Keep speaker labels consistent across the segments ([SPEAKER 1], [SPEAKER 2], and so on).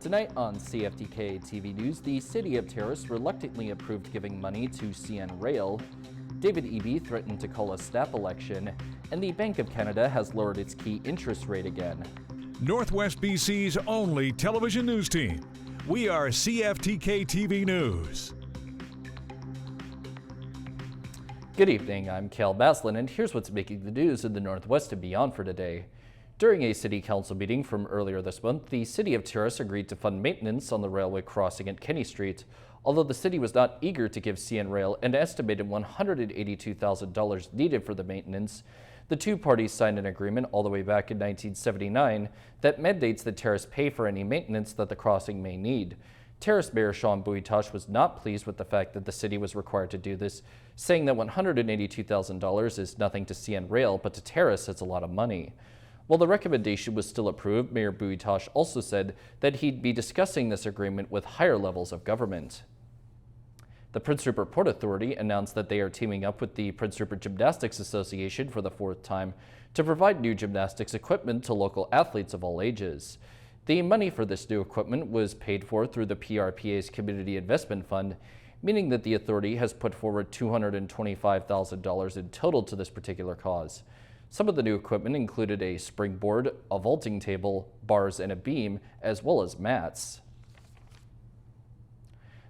[SPEAKER 1] Tonight on CFTK-TV News, the City of Terrace reluctantly approved giving money to CN Rail, David Eby threatened to call a snap election, and the Bank of Canada has lowered its key interest rate again.
[SPEAKER 2] Northwest BC's only television news team. We are CFTK-TV News.
[SPEAKER 1] Good evening, I'm Cal Baslin, and here's what's making the news in the Northwest and beyond for today. During a City Council meeting from earlier this month, the City of Terrace agreed to fund maintenance on the railway crossing at Kenny Street, although the city was not eager to give CN Rail an estimated $182,000 needed for the maintenance. The two parties signed an agreement all the way back in 1979 that mandates that Terrace pay for any maintenance that the crossing may need. Terrace Mayor Sean Bouitosh was not pleased with the fact that the city was required to do this, saying that $182,000 is nothing to CN Rail, but to Terrace it's a lot of money. While the recommendation was still approved, Mayor Bouitosh also said that he'd be discussing this agreement with higher levels of government. The Prince Rupert Port Authority announced that they are teaming up with the Prince Rupert Gymnastics Association for the fourth time to provide new gymnastics equipment to local athletes of all ages. The money for this new equipment was paid for through the PRPA's Community Investment Fund, meaning that the authority has put forward $225,000 in total to this particular cause. Some of the new equipment included a springboard, a vaulting table, bars, and a beam, as well as mats.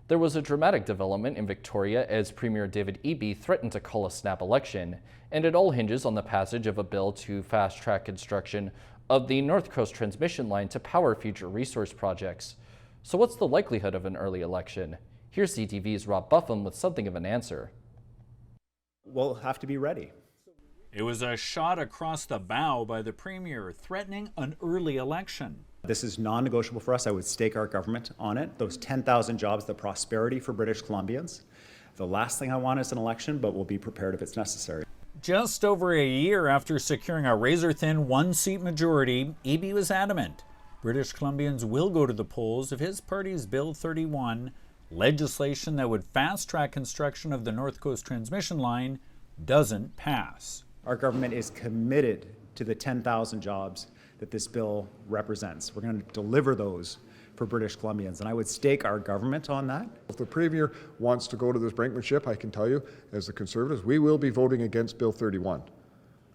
[SPEAKER 1] There was a dramatic development in Victoria as Premier David Eby threatened to call a snap election, and it all hinges on the passage of a bill to fast-track construction of the North Coast transmission line to power future resource projects. So what's the likelihood of an early election? Here's CTV's Rob Buffum with something of an answer.
[SPEAKER 3] We'll have to be ready.
[SPEAKER 4] It was a shot across the bow by the Premier, threatening an early election.
[SPEAKER 3] This is non-negotiable for us. I would stake our government on it. Those 10,000 jobs, the prosperity for British Columbians. The last thing I want is an election, but we'll be prepared if it's necessary.
[SPEAKER 4] Just over a year after securing a razor-thin one-seat majority, Eby was adamant British Columbians will go to the polls if his party's Bill 31, legislation that would fast-track construction of the North Coast transmission line, doesn't pass.
[SPEAKER 3] Our government is committed to the 10,000 jobs that this bill represents. We're going to deliver those for British Columbians, and I would stake our government on that.
[SPEAKER 5] If the Premier wants to go to this brinkmanship, I can tell you, as the Conservatives, we will be voting against Bill 31.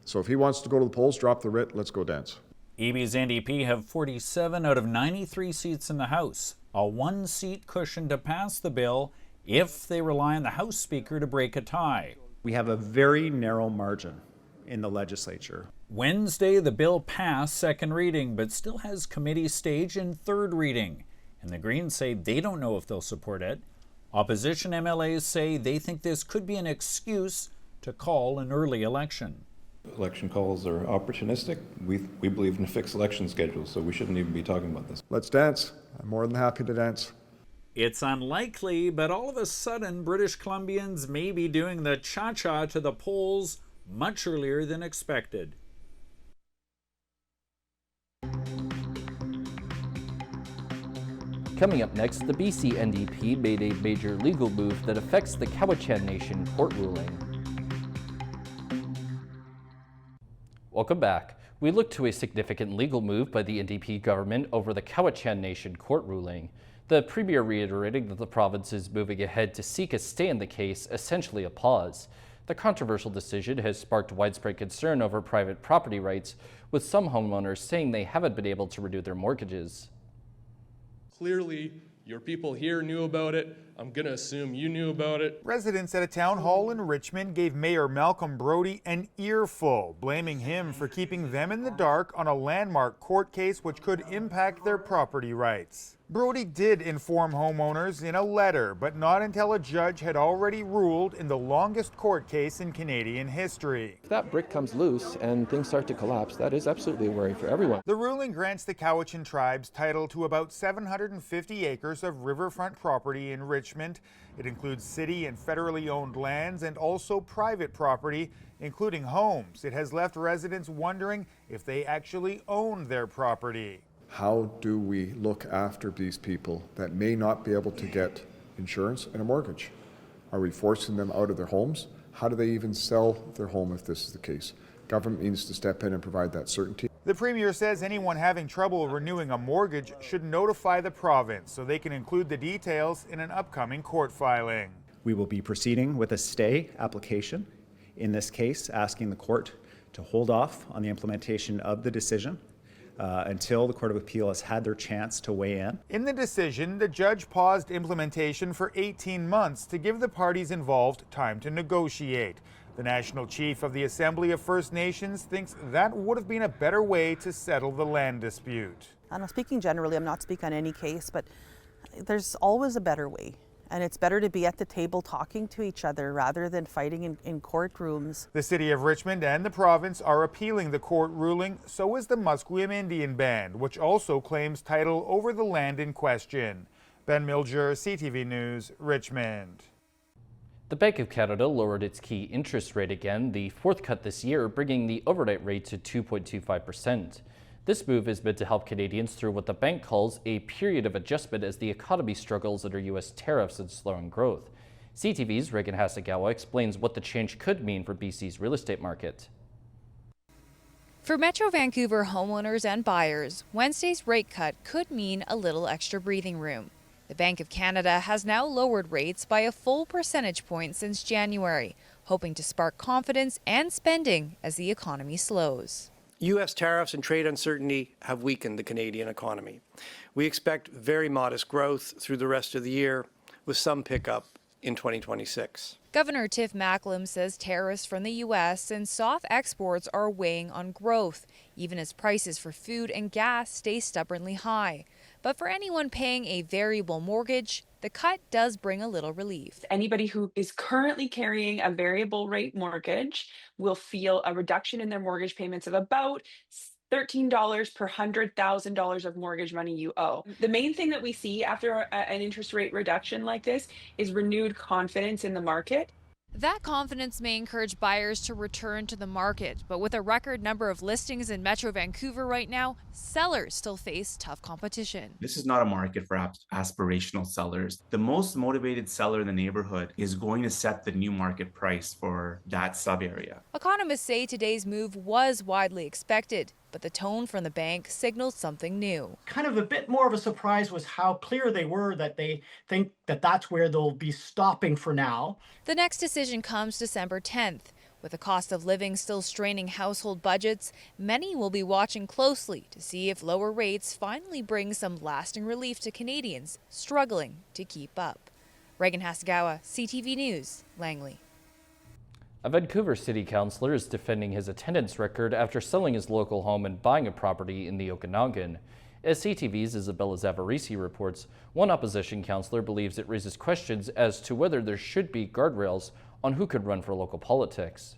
[SPEAKER 5] So if he wants to go to the polls, drop the writ, let's go dance.
[SPEAKER 4] Eby's NDP have 47 out of 93 seats in the House, a one-seat cushion to pass the bill if they rely on the House Speaker to break a tie.
[SPEAKER 3] We have a very narrow margin in the legislature.
[SPEAKER 4] Wednesday, the bill passed second reading, but still has committee stage and third reading. And the Greens say they don't know if they'll support it. Opposition MLAs say they think this could be an excuse to call an early election.
[SPEAKER 6] Election calls are opportunistic. We believe in a fixed election schedule, so we shouldn't even be talking about this.
[SPEAKER 5] Let's dance. I'm more than happy to dance.
[SPEAKER 4] It's unlikely, but all of a sudden, British Columbians may be doing the cha-cha to the polls much earlier than expected.
[SPEAKER 1] Coming up next, the BC NDP made a major legal move that affects the Cowichan Nation court ruling. Welcome back. We look to a significant legal move by the NDP government over the Cowichan Nation court ruling. The Premier reiterating that the province is moving ahead to seek a stay in the case, essentially a pause. The controversial decision has sparked widespread concern over private property rights, with some homeowners saying they haven't been able to renew their mortgages.
[SPEAKER 7] Clearly, your people here knew about it. I'm going to assume you knew about it.
[SPEAKER 8] Residents at a town hall in Richmond gave Mayor Malcolm Brodie an earful, blaming him for keeping them in the dark on a landmark court case which could impact their property rights. Brodie did inform homeowners in a letter, but not until a judge had already ruled in the longest court case in Canadian history.
[SPEAKER 9] If that brick comes loose and things start to collapse, that is absolutely a worry for everyone.
[SPEAKER 8] The ruling grants the Cowichan tribes title to about 750 acres of riverfront property in Richmond. It includes city and federally owned lands and also private property, including homes. It has left residents wondering if they actually own their property.
[SPEAKER 5] How do we look after these people that may not be able to get insurance and a mortgage? Are we forcing them out of their homes? How do they even sell their home if this is the case? Government needs to step in and provide that certainty.
[SPEAKER 8] The Premier says anyone having trouble renewing a mortgage should notify the province so they can include the details in an upcoming court filing.
[SPEAKER 3] We will be proceeding with a stay application, in this case asking the court to hold off on the implementation of the decision until the Court of Appeal has had their chance to weigh in.
[SPEAKER 8] In the decision, the judge paused implementation for 18 months to give the parties involved time to negotiate. The National Chief of the Assembly of First Nations thinks that would have been a better way to settle the land dispute.
[SPEAKER 10] I'm speaking generally, I'm not speaking on any case, but there's always a better way. And it's better to be at the table talking to each other rather than fighting in courtrooms.
[SPEAKER 8] The City of Richmond and the province are appealing the court ruling, so is the Musqueam Indian Band, which also claims title over the land in question. Ben Milger, CTV News, Richmond.
[SPEAKER 1] The Bank of Canada lowered its key interest rate again, the fourth cut this year, bringing the overnight rate to 2.25%. This move is meant to help Canadians through what the bank calls a period of adjustment as the economy struggles under U.S. tariffs and slowing growth. CTV's Reagan Hasegawa explains what the change could mean for BC's real estate market.
[SPEAKER 11] For Metro Vancouver homeowners and buyers, Wednesday's rate cut could mean a little extra breathing room. The Bank of Canada has now lowered rates by a full percentage point since January, hoping to spark confidence and spending as the economy slows.
[SPEAKER 12] U.S. tariffs and trade uncertainty have weakened the Canadian economy. We expect very modest growth through the rest of the year, with some pickup in 2026.
[SPEAKER 11] Governor Tiff Macklem says tariffs from the U.S. and soft exports are weighing on growth, even as prices for food and gas stay stubbornly high. But for anyone paying a variable mortgage, the cut does bring a little relief.
[SPEAKER 13] Anybody who is currently carrying a variable rate mortgage will feel a reduction in their mortgage payments of about $13 per $100,000 of mortgage money you owe. The main thing that we see after an interest rate reduction like this is renewed confidence in the market.
[SPEAKER 11] That confidence may encourage buyers to return to the market, but with a record number of listings in Metro Vancouver right now, sellers still face tough competition.
[SPEAKER 14] This is not a market for aspirational sellers. The most motivated seller in the neighborhood is going to set the new market price for that sub-area.
[SPEAKER 11] Economists say today's move was widely expected, but the tone from the bank signals something new.
[SPEAKER 15] Kind of a bit more of a surprise was how clear they were that they think that that's where they'll be stopping for now.
[SPEAKER 11] The next decision comes December 10th. With the cost of living still straining household budgets, many will be watching closely to see if lower rates finally bring some lasting relief to Canadians struggling to keep up. Reagan Hasegawa, CTV News, Langley.
[SPEAKER 1] A Vancouver city councillor is defending his attendance record after selling his local home and buying a property in the Okanagan. As CTV's Isabella Zavarisi reports, one opposition councillor believes it raises questions as to whether there should be guardrails on who could run for local politics.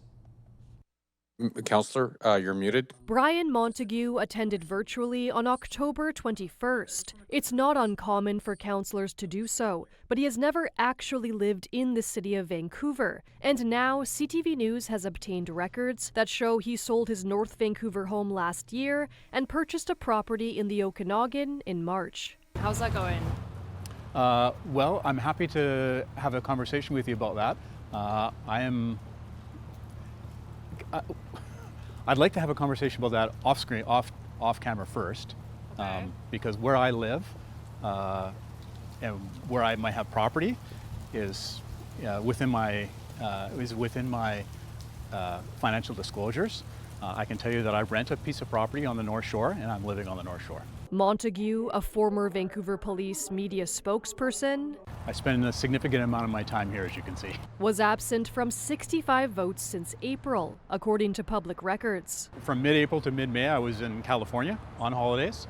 [SPEAKER 16] Councillor, you're muted.
[SPEAKER 17] Brian Montague attended virtually on October 21st. It's not uncommon for councillors to do so, but he has never actually lived in the city of Vancouver. And now CTV News has obtained records that show he sold his North Vancouver home last year and purchased a property in the Okanagan in March.
[SPEAKER 18] How's that going?
[SPEAKER 19] Well, I'm happy to have a conversation with you about that. I'd like to have a conversation about that off screen, off camera first, okay. Because where I live and where I might have property is within my financial disclosures. I can tell you that I rent a piece of property on the North Shore, and I'm living on the North Shore.
[SPEAKER 17] Montague, a former Vancouver Police media spokesperson,
[SPEAKER 19] I spend a significant amount of my time here, as you can see,
[SPEAKER 17] was absent from 65 votes since April, according to public records.
[SPEAKER 19] From mid-April to mid-May, I was in California on holidays,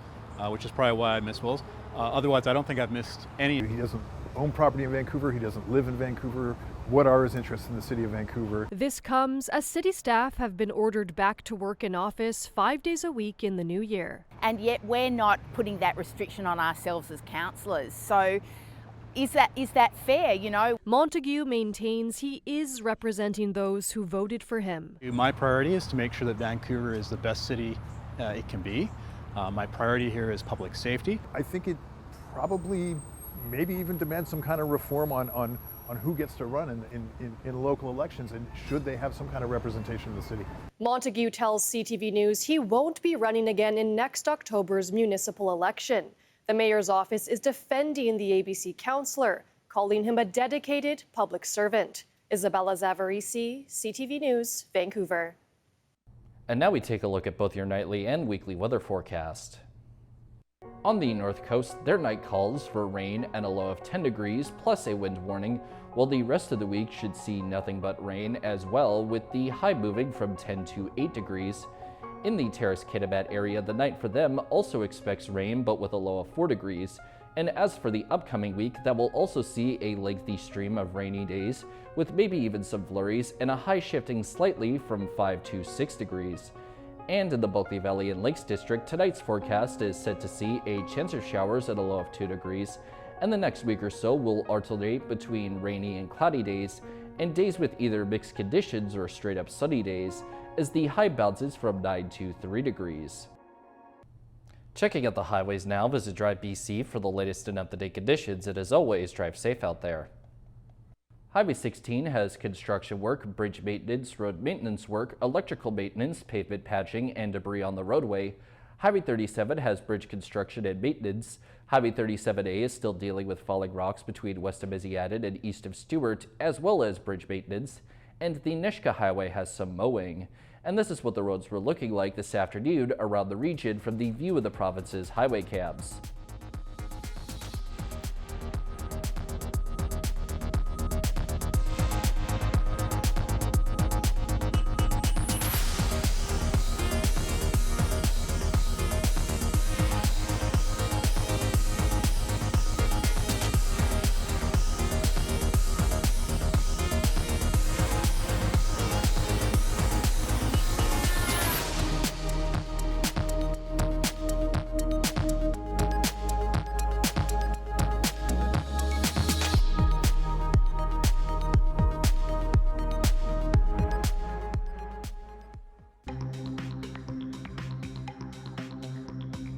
[SPEAKER 19] which is probably why I missed Wills. Otherwise, I don't think I've missed any.
[SPEAKER 5] He doesn't own property in Vancouver. He doesn't live in Vancouver. What are his interests in the city of Vancouver?
[SPEAKER 17] This comes as city staff have been ordered back to work in office 5 days a week in the new year.
[SPEAKER 20] And yet we're not putting that restriction on ourselves as councillors. So is that fair, you know?
[SPEAKER 17] Montague maintains he is representing those who voted for him.
[SPEAKER 19] My priority is to make sure that Vancouver is the best city it can be. My priority here is public safety.
[SPEAKER 5] I think it probably maybe even demands some kind of reform on
[SPEAKER 16] on who gets to run in local elections, and should they have some kind of representation in the city.
[SPEAKER 17] Montague tells CTV News he won't be running again in next October's municipal election. The mayor's office is defending the ABC councillor, calling him a dedicated public servant. Isabella Zavarisi, CTV News, Vancouver.
[SPEAKER 1] And now we take a look at both your nightly and weekly weather forecast. On the north coast, their night calls for rain and a low of 10 degrees plus a wind warning, while the rest of the week should see nothing but rain as well, with the high moving from 10 to 8 degrees. In the Terrace-Kitimat area, the night for them also expects rain but with a low of 4 degrees. And as for the upcoming week, that will also see a lengthy stream of rainy days, with maybe even some flurries, and a high shifting slightly from 5 to 6 degrees. And in the Bulkley Valley and Lakes District, tonight's forecast is set to see a chance of showers at a low of 2 degrees, and the next week or so will alternate between rainy and cloudy days, and days with either mixed conditions or straight up sunny days, as the high bounces from 9 to 3 degrees. Checking out the highways now, visit Drive BC for the latest and up-to-date conditions, and as always, drive safe out there. Highway 16 has construction work, bridge maintenance, road maintenance work, electrical maintenance, pavement patching, and debris on the roadway. Highway 37 has bridge construction and maintenance. Highway 37A is still dealing with falling rocks between west of Misiaden and east of Stewart, as well as bridge maintenance. And the Nishka Highway has some mowing. And this is what the roads were looking like this afternoon around the region from the View of the Province's highway cams.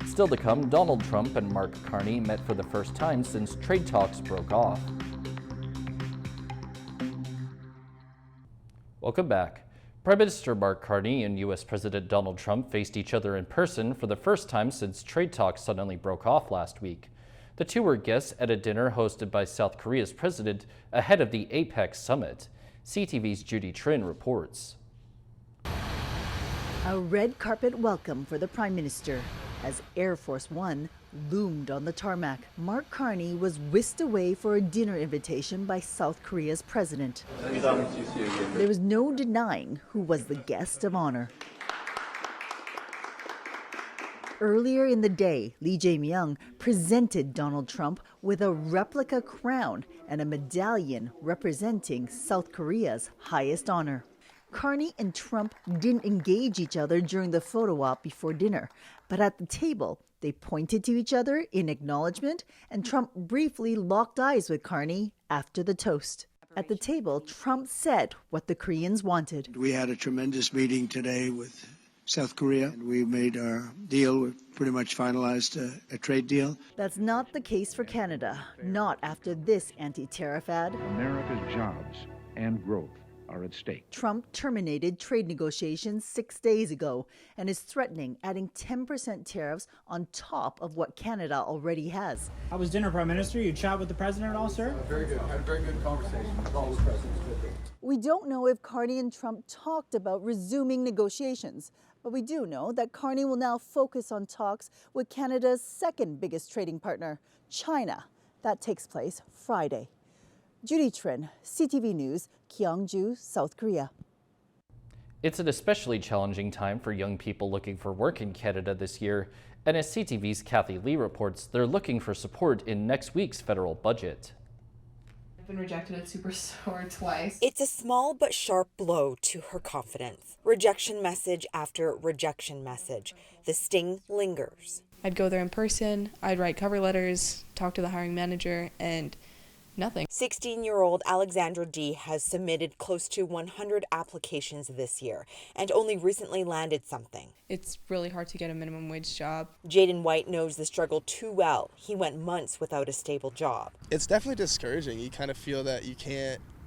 [SPEAKER 1] Still to come, Donald Trump and Mark Carney met for the first time since trade talks broke off. Welcome back. Prime Minister Mark Carney and U.S. President Donald Trump faced each other in person for the first time since trade talks suddenly broke off last week. The two were guests at a dinner hosted by South Korea's president ahead of the APEC summit. CTV's Judy Trin reports.
[SPEAKER 18] A red carpet welcome for the Prime Minister as Air Force One loomed on the tarmac. Mark Carney was whisked away for a dinner invitation by South Korea's president. There was no denying who was the guest of honor. Earlier in the day, Lee Jae-myung presented Donald Trump with a replica crown and a medallion representing South Korea's highest honor. Carney and Trump didn't engage each other during the photo op before dinner, but at the table, they pointed to each other in acknowledgement, and Trump briefly locked eyes with Carney after the toast. At the table, Trump said what the Koreans wanted.
[SPEAKER 21] We had a tremendous meeting today with South Korea. We made our deal. We pretty much finalized a trade deal.
[SPEAKER 18] That's not the case for Canada, not after this anti-tariff ad.
[SPEAKER 22] America's jobs and growth are at stake.
[SPEAKER 18] Trump terminated trade negotiations 6 days ago and is threatening adding 10% tariffs on top of what Canada already has.
[SPEAKER 23] How was dinner, Prime Minister? You chat with the president at all, sir?
[SPEAKER 21] Very good. Had a very good conversation with all the presidents.
[SPEAKER 18] We don't know if Carney and Trump talked about resuming negotiations, but we do know that Carney will now focus on talks with Canada's second biggest trading partner, China. That takes place Friday. Judy Trin, CTV News, Gyeongju, South Korea.
[SPEAKER 1] It's an especially challenging time for young people looking for work in Canada this year, and as CTV's Kathy Lee reports, they're looking for support in next week's federal budget.
[SPEAKER 24] I've been rejected at Superstore twice.
[SPEAKER 25] It's a small but sharp blow to her confidence. Rejection message after rejection message. The sting lingers.
[SPEAKER 24] I'd go there in person, I'd write cover letters, talk to the hiring manager, and
[SPEAKER 2] Nothing.
[SPEAKER 25] 16-year-old Alexandra D. has submitted close to 100 applications this year and only recently landed something.
[SPEAKER 2] It's really hard to get a minimum wage job.
[SPEAKER 25] Jaden White knows the struggle too well. He went months without a stable job.
[SPEAKER 4] It's definitely discouraging. You kind of feel that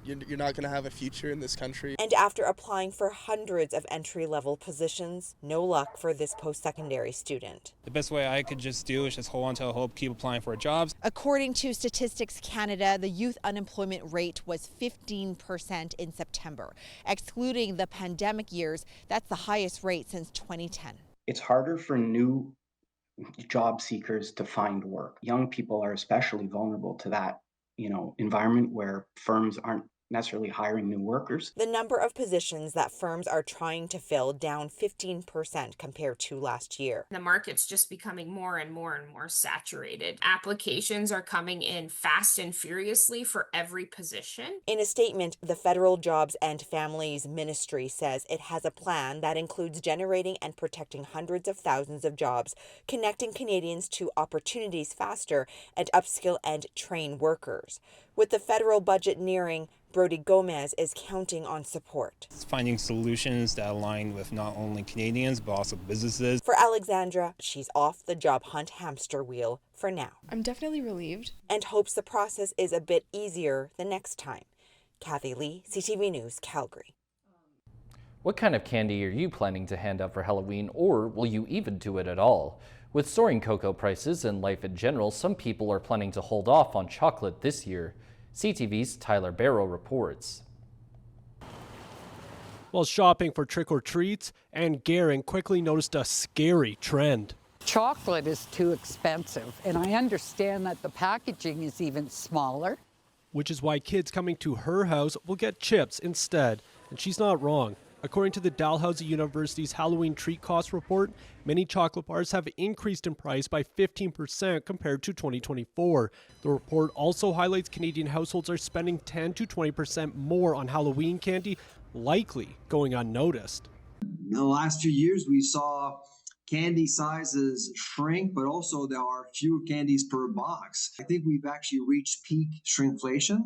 [SPEAKER 4] you're not going to have a future in this country.
[SPEAKER 25] And after applying for hundreds of entry-level positions, no luck for this post-secondary student.
[SPEAKER 6] The best way I could just do is just hold on to hope, keep applying for jobs.
[SPEAKER 25] According to Statistics Canada, the youth unemployment rate was 15% in September. Excluding the pandemic years, that's the highest rate since 2010.
[SPEAKER 7] It's harder for new job seekers to find work. Young people are especially vulnerable to that, environment where firms aren't necessarily hiring new workers.
[SPEAKER 25] The number of positions that firms are trying to fill down 15% compared to last year.
[SPEAKER 9] The market's just becoming more and more saturated. Applications are coming in fast and furiously for every position.
[SPEAKER 25] In a statement, the Federal Jobs and Families Ministry says it has a plan that includes generating and protecting hundreds of thousands of jobs, connecting Canadians to opportunities faster, and upskill and train workers. With the federal budget nearing, Brody Gomez is counting on support.
[SPEAKER 6] It's finding solutions that align with not only Canadians, but also businesses.
[SPEAKER 25] For Alexandra, she's off the job hunt hamster wheel for now.
[SPEAKER 2] I'm definitely relieved.
[SPEAKER 25] And hopes the process is a bit easier the next time. Kathy Lee, CTV News, Calgary.
[SPEAKER 1] What kind of candy are you planning to hand out for Halloween, or will you even do it at all? With soaring cocoa prices and life in general, some people are planning to hold off on chocolate this year. CTV's Tyler Barrow reports.
[SPEAKER 26] While shopping for trick-or-treats, Ann Gehring quickly noticed a scary trend.
[SPEAKER 27] Chocolate is too expensive, and I understand that the packaging is even smaller.
[SPEAKER 26] Which is why kids coming to her house will get chips instead. And she's not wrong. According to the Dalhousie University's Halloween treat cost report, many chocolate bars have increased in price by 15% compared to 2024. The report also highlights Canadian households are spending 10 to 20% more on Halloween candy, likely going unnoticed.
[SPEAKER 28] In the last few years, we saw candy sizes shrink, but also there are fewer candies per box. I think we've actually reached peak shrinkflation.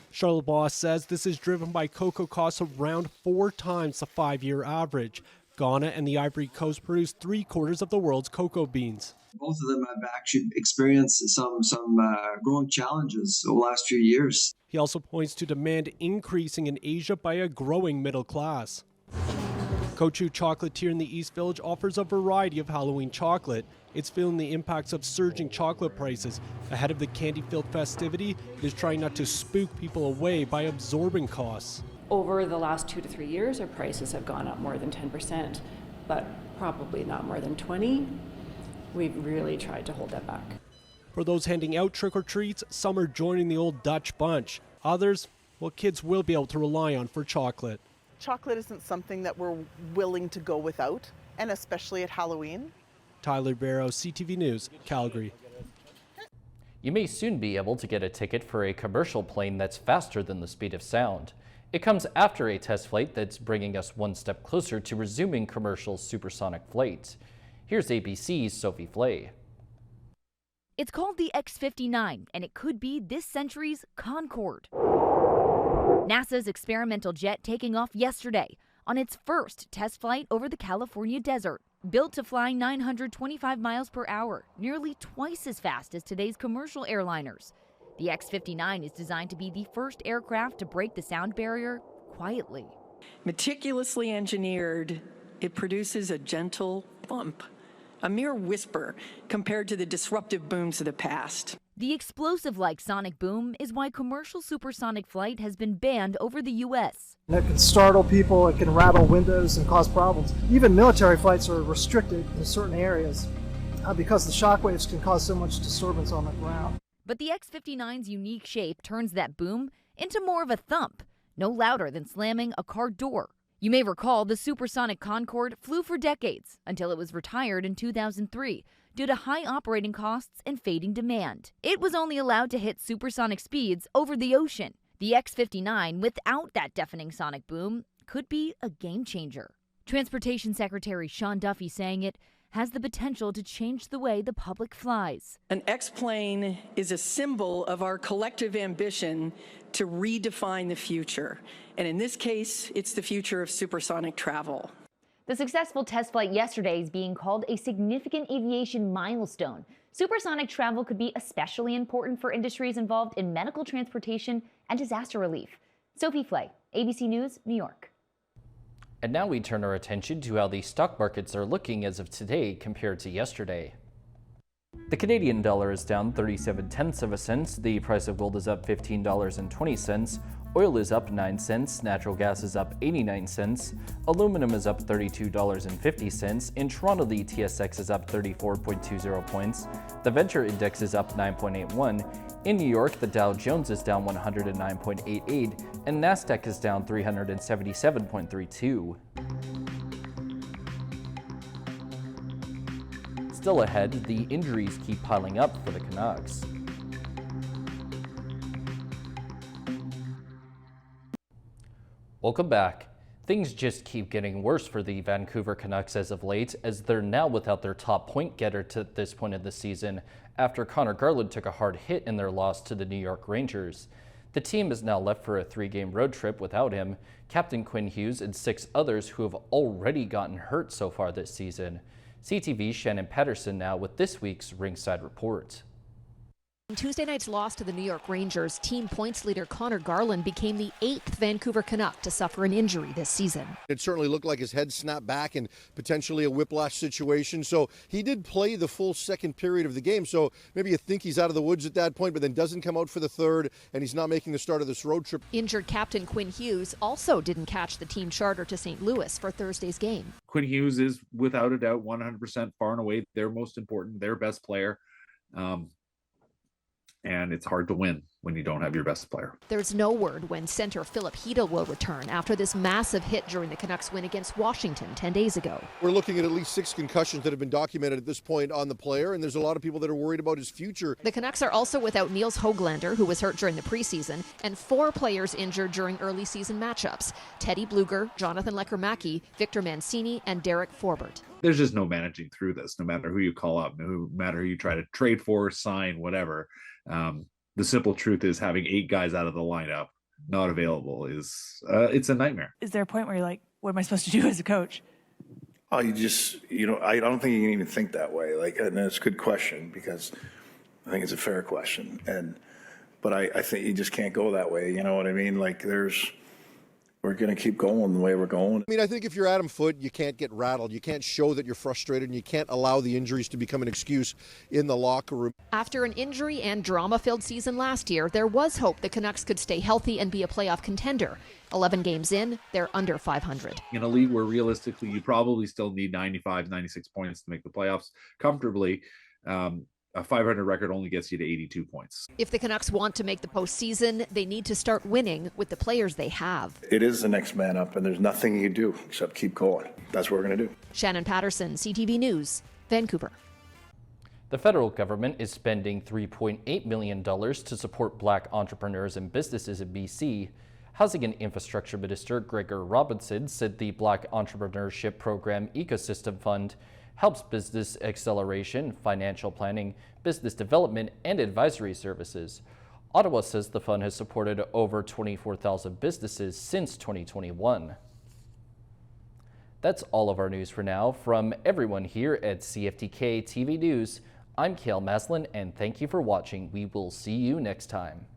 [SPEAKER 26] Charlotte Boss says this is driven by cocoa costs around 4 times the 5-year average. Ghana and the Ivory Coast produce 3/4 of the world's cocoa beans.
[SPEAKER 28] Both of them have actually experienced some growing challenges over the last few years.
[SPEAKER 26] He also points to demand increasing in Asia by a growing middle class. Kochu Chocolatier in the East Village offers a variety of Halloween chocolate. It's feeling the impacts of surging chocolate prices. Ahead of the candy-filled festivity, it is trying not to spook people away by absorbing costs.
[SPEAKER 29] Over the last 2 to 3 years, our prices have gone up more than 10%, but probably not more than 20%. We've really tried to hold that back.
[SPEAKER 26] For those handing out trick-or-treats, some are joining the old Dutch bunch. Others, well, kids will be able to rely on for chocolate.
[SPEAKER 30] Chocolate isn't something that we're willing to go without, and especially at Halloween.
[SPEAKER 26] Tyler Barrow, CTV News, Calgary.
[SPEAKER 1] You may soon be able to get a ticket for a commercial plane that's faster than the speed of sound. It comes after a test flight that's bringing us one step closer to resuming commercial supersonic flights. Here's ABC's Sophie Flay.
[SPEAKER 31] It's called the X-59, and it could be this century's Concorde. NASA's experimental jet taking off yesterday on its first test flight over the California desert. Built to fly 925 miles per hour, nearly twice as fast as today's commercial airliners. The X-59 is designed to be the first aircraft to break the sound barrier quietly.
[SPEAKER 32] Meticulously engineered, it produces a gentle bump, a mere whisper compared to the disruptive booms of the past.
[SPEAKER 31] The explosive-like sonic boom is why commercial supersonic flight has been banned over the U.S.
[SPEAKER 33] It can startle people, it can rattle windows and cause problems. Even military flights are restricted in certain areas because the shock waves can cause so much disturbance on the ground.
[SPEAKER 31] But the X-59's unique shape turns that boom into more of a thump, no louder than slamming a car door. You may recall the supersonic Concorde flew for decades until it was retired in 2003 due to high operating costs and fading demand. It was only allowed to hit supersonic speeds over the ocean. The X-59, without that deafening sonic boom, could be a game changer. Transportation Secretary Sean Duffy saying it has the potential to change the way the public flies.
[SPEAKER 32] An X-plane is a symbol of our collective ambition to redefine the future. And in this case, it's the future of supersonic travel.
[SPEAKER 31] The successful test flight yesterday is being called a significant aviation milestone. Supersonic travel could be especially important for industries involved in medical transportation and disaster relief. Sophie Flay, ABC News, New York.
[SPEAKER 1] And now we turn our attention to how the stock markets are looking as of today compared to yesterday. The Canadian dollar is down 37/10 of a cent, the price of gold is up $15.20, oil is up 9 cents, natural gas is up 89 cents, aluminum is up $32.50, in Toronto the TSX is up 34.20 points, the Venture Index is up 9.81, in New York the Dow Jones is down 109.88, and Nasdaq is down 377.32. Still ahead, the injuries keep piling up for the Canucks. Welcome back. Things just keep getting worse for the Vancouver Canucks as of late, as they're now without their top point getter to this point of the season after Connor Garland took a hard hit in their loss to the New York Rangers. The team is now left for a 3-game road trip without him, Captain Quinn Hughes, and 6 others who have already gotten hurt so far this season. CTV's Shannon Patterson now with this week's Ringside Report.
[SPEAKER 3] In Tuesday night's loss to the New York Rangers, team points leader Connor Garland became the 8th Vancouver Canuck to suffer an injury this season.
[SPEAKER 5] It certainly looked like his head snapped back and potentially a whiplash situation. So he did play the full second period of the game. So maybe you think he's out of the woods at that point, but then doesn't come out for the third, and he's not making the start of this road trip.
[SPEAKER 3] Injured captain Quinn Hughes also didn't catch the team charter to St. Louis for Thursday's game.
[SPEAKER 8] Quinn Hughes is without a doubt 100% far and away their most important, their best player. And it's hard to win when you don't have your best player.
[SPEAKER 3] There's no word when center Philip Hedel will return after this massive hit during the Canucks' win against Washington 10 days ago.
[SPEAKER 5] We're looking at least 6 concussions that have been documented at this point on the player, and there's a lot of people that are worried about his future.
[SPEAKER 3] The Canucks are also without Niels Höglander, who was hurt during the preseason, and 4 players injured during early season matchups: Teddy Bluger, Jonathan Lekkerimäki, Victor Mancini, and Derek Forbort.
[SPEAKER 8] There's just no managing through this, no matter who you call up, no matter who you try to trade for, sign, whatever. The simple truth is having 8 guys out of the lineup not available is it's a nightmare.
[SPEAKER 10] Is there a point where you're like, what am I supposed to do as a coach?
[SPEAKER 11] Oh, I don't think you can even think that way. And it's a good question, because I think it's a fair question. But I think you just can't go that way. You know what I mean? We're going to keep going the way we're going.
[SPEAKER 5] I mean, I think if you're Adam Foote, you can't get rattled. You can't show that you're frustrated, and you can't allow the injuries to become an excuse in the locker room.
[SPEAKER 3] After an injury and drama-filled season last year, there was hope the Canucks could stay healthy and be a playoff contender. 11 games in, they're under 500.
[SPEAKER 8] In a league where realistically you probably still need 95, 96 points to make the playoffs comfortably, a 500 record only gets you to 82 points.
[SPEAKER 3] If the Canucks want to make the postseason, they need to start winning with the players they have.
[SPEAKER 11] It is the next man up, and there's nothing you do except keep going. That's what we're going to do.
[SPEAKER 3] Shannon Patterson, CTV News, Vancouver.
[SPEAKER 1] The federal government is spending $3.8 million to support Black entrepreneurs and businesses in BC. Housing and Infrastructure Minister Gregor Robinson said the Black Entrepreneurship Program Ecosystem Fund helps business acceleration, financial planning, business development, and advisory services. Ottawa says the fund has supported over 24,000 businesses since 2021. That's all of our news for now. From everyone here at CFTK-TV News, I'm Cale Maslin, and thank you for watching. We will see you next time.